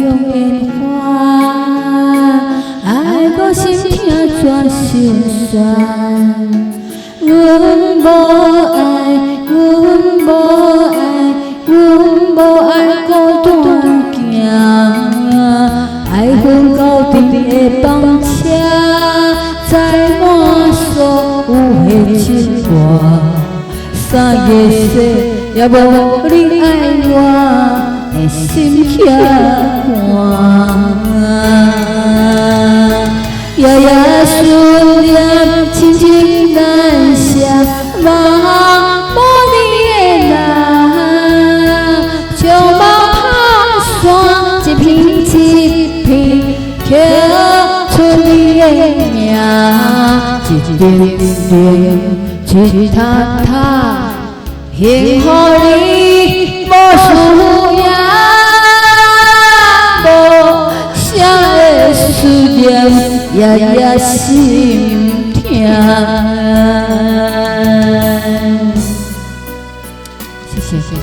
中烟花，爱我心痛全心酸。阮无爱，阮无爱，阮无爱孤单行，爱阮到底的房车，载满所有的情话。三个世也无你爱我的心遐寒，夜夜思念，亲情难舍，望无你的人，将梦打散，一片一片刻出你的名，一点点，一塔塔，幸福你无需要，无啥的思念，夜夜心痛。谢谢，谢谢。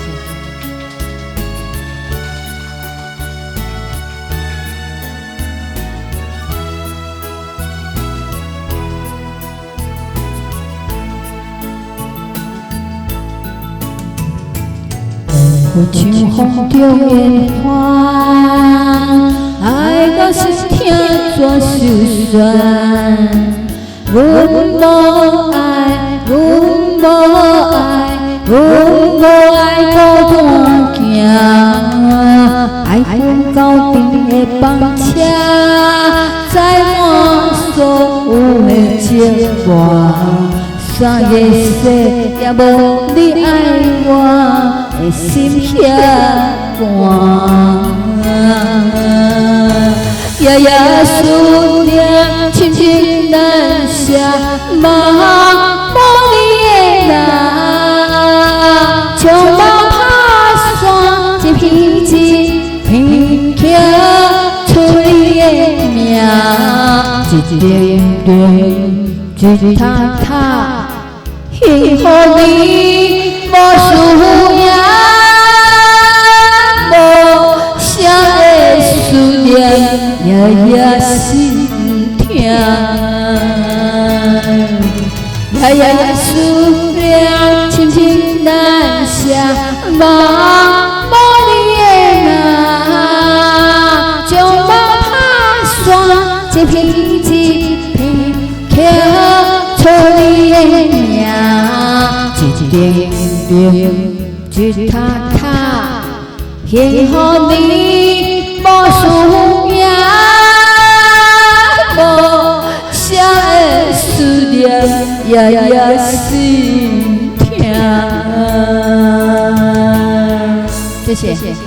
我像风中烟花，爱到心痛全心酸。阮无爱，阮无爱，阮无爱孤单行，爱阮到底的房车，载满所有的情话。三个世也无你爱我的心遐寒，夜夜思念，亲情难舍，望无你的人，将梦打散，一片一片刻出你的名，一点点，一塔塔，幸福你无需要，无啥的思念，夜夜心痛，夜夜思念，亲情难舍，望无你的人，将梦打散，一片一片刻出你的名，一点点，一塔塔，幸福你无需要，无啥的思念，夜夜心痛。谢谢。